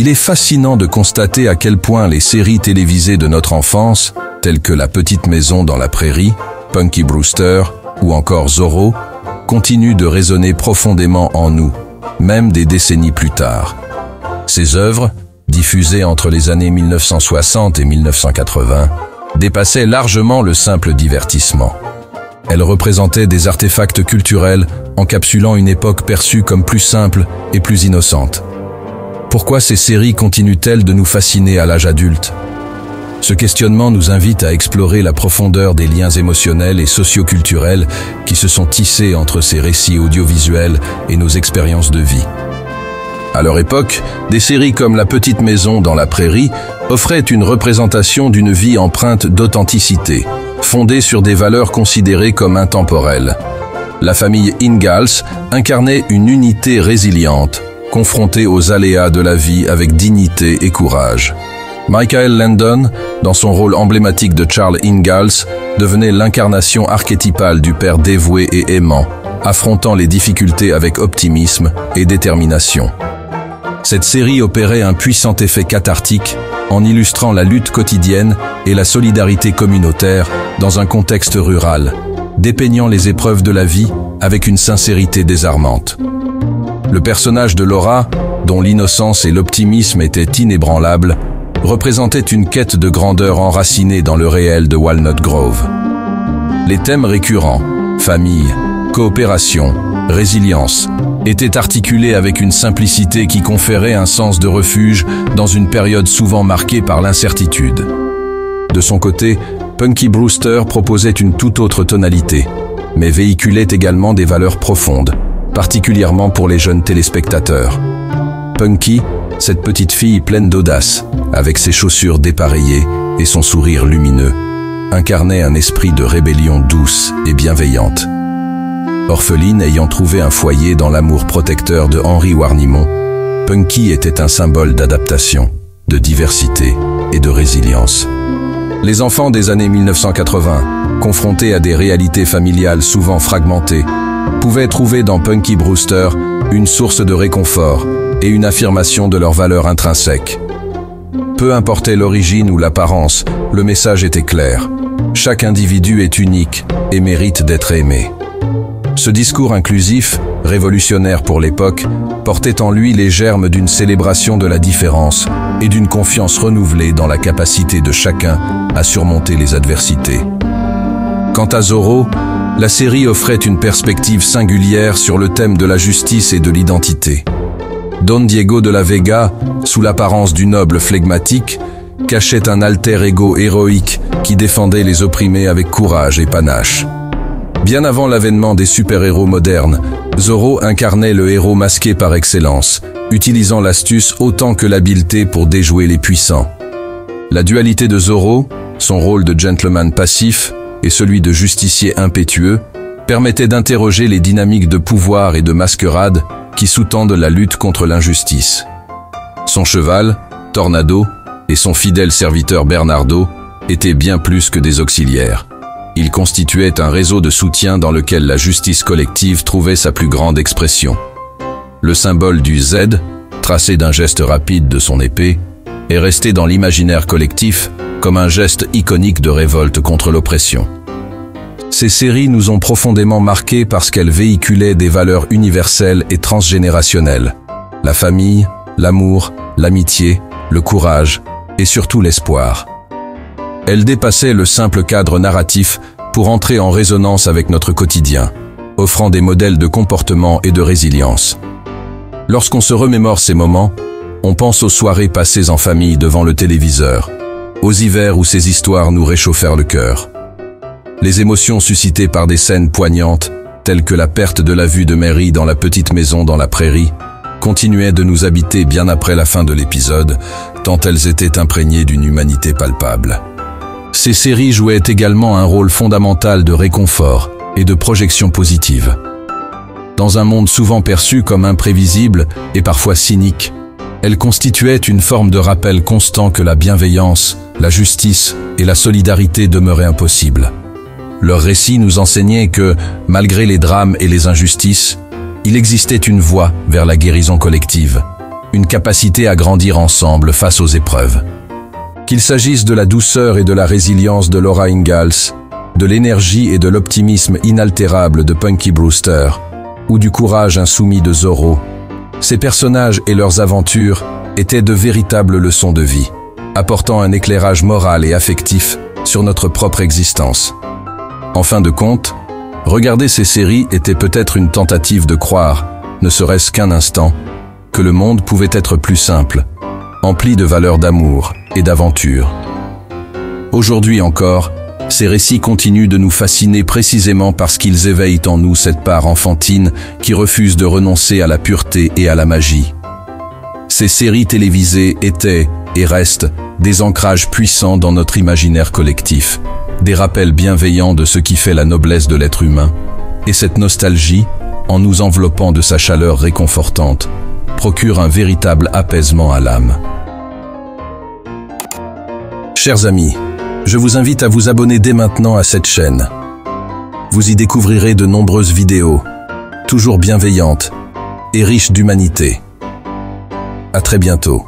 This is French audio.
Il est fascinant de constater à quel point les séries télévisées de notre enfance, telles que La Petite Maison dans la Prairie, Punky Brewster ou encore Zorro, continuent de résonner profondément en nous, même des décennies plus tard. Ces œuvres, diffusées entre les années 1960 et 1980, dépassaient largement le simple divertissement. Elles représentaient des artefacts culturels encapsulant une époque perçue comme plus simple et plus innocente. Pourquoi ces séries continuent-elles de nous fasciner à l'âge adulte? Ce questionnement nous invite à explorer la profondeur des liens émotionnels et socioculturels qui se sont tissés entre ces récits audiovisuels et nos expériences de vie. À leur époque, des séries comme La Petite Maison dans la Prairie offraient une représentation d'une vie empreinte d'authenticité, fondée sur des valeurs considérées comme intemporelles. La famille Ingalls incarnait une unité résiliente, confrontée aux aléas de la vie avec dignité et courage. Michael Landon, dans son rôle emblématique de Charles Ingalls, devenait l'incarnation archétypale du père dévoué et aimant, affrontant les difficultés avec optimisme et détermination. Cette série opérait un puissant effet cathartique en illustrant la lutte quotidienne et la solidarité communautaire dans un contexte rural, dépeignant les épreuves de la vie avec une sincérité désarmante. Le personnage de Laura, dont l'innocence et l'optimisme étaient inébranlables, représentait une quête de grandeur enracinée dans le réel de Walnut Grove. Les thèmes récurrents, famille, coopération, résilience, étaient articulés avec une simplicité qui conférait un sens de refuge dans une période souvent marquée par l'incertitude. De son côté, Punky Brewster proposait une toute autre tonalité, mais véhiculait également des valeurs profondes, particulièrement pour les jeunes téléspectateurs. Punky, cette petite fille pleine d'audace, avec ses chaussures dépareillées et son sourire lumineux, incarnait un esprit de rébellion douce et bienveillante. Orpheline ayant trouvé un foyer dans l'amour protecteur de Henry Warnimont, Punky était un symbole d'adaptation, de diversité et de résilience. Les enfants des années 1980, confrontés à des réalités familiales souvent fragmentées, pouvaient trouver dans Punky Brewster une source de réconfort et une affirmation de leurs valeurs intrinsèques. Peu importait l'origine ou l'apparence, le message était clair. Chaque individu est unique et mérite d'être aimé. Ce discours inclusif, révolutionnaire pour l'époque, portait en lui les germes d'une célébration de la différence et d'une confiance renouvelée dans la capacité de chacun à surmonter les adversités. Quant à Zorro, la série offrait une perspective singulière sur le thème de la justice et de l'identité. Don Diego de la Vega, sous l'apparence du noble flegmatique, cachait un alter ego héroïque qui défendait les opprimés avec courage et panache. Bien avant l'avènement des super-héros modernes, Zorro incarnait le héros masqué par excellence, utilisant l'astuce autant que l'habileté pour déjouer les puissants. La dualité de Zorro, son rôle de gentleman passif et celui de justicier impétueux, permettait d'interroger les dynamiques de pouvoir et de masquerade qui sous-tendent la lutte contre l'injustice. Son cheval, Tornado, et son fidèle serviteur Bernardo étaient bien plus que des auxiliaires. Ils constituaient un réseau de soutien dans lequel la justice collective trouvait sa plus grande expression. Le symbole du Z, tracé d'un geste rapide de son épée, est resté dans l'imaginaire collectif comme un geste iconique de révolte contre l'oppression. Ces séries nous ont profondément marqués parce qu'elles véhiculaient des valeurs universelles et transgénérationnelles. La famille, l'amour, l'amitié, le courage et surtout l'espoir. Elles dépassaient le simple cadre narratif pour entrer en résonance avec notre quotidien, offrant des modèles de comportement et de résilience. Lorsqu'on se remémore ces moments, on pense aux soirées passées en famille devant le téléviseur, aux hivers où ces histoires nous réchauffèrent le cœur. Les émotions suscitées par des scènes poignantes, telles que la perte de la vue de Mary dans La Petite Maison dans la Prairie, continuaient de nous habiter bien après la fin de l'épisode, tant elles étaient imprégnées d'une humanité palpable. Ces séries jouaient également un rôle fondamental de réconfort et de projection positive. Dans un monde souvent perçu comme imprévisible et parfois cynique, elles constituaient une forme de rappel constant que la bienveillance, la justice et la solidarité demeuraient impossibles. Leurs récits nous enseignaient que, malgré les drames et les injustices, il existait une voie vers la guérison collective, une capacité à grandir ensemble face aux épreuves. Qu'il s'agisse de la douceur et de la résilience de Laura Ingalls, de l'énergie et de l'optimisme inaltérable de Punky Brewster, ou du courage insoumis de Zorro, ces personnages et leurs aventures étaient de véritables leçons de vie, apportant un éclairage moral et affectif sur notre propre existence. En fin de compte, regarder ces séries était peut-être une tentative de croire, ne serait-ce qu'un instant, que le monde pouvait être plus simple, empli de valeurs d'amour et d'aventure. Aujourd'hui encore, ces récits continuent de nous fasciner précisément parce qu'ils éveillent en nous cette part enfantine qui refuse de renoncer à la pureté et à la magie. Ces séries télévisées étaient, et restent, des ancrages puissants dans notre imaginaire collectif, des rappels bienveillants de ce qui fait la noblesse de l'être humain, et cette nostalgie, en nous enveloppant de sa chaleur réconfortante, procure un véritable apaisement à l'âme. Chers amis, je vous invite à vous abonner dès maintenant à cette chaîne. Vous y découvrirez de nombreuses vidéos, toujours bienveillantes et riches d'humanité. À très bientôt.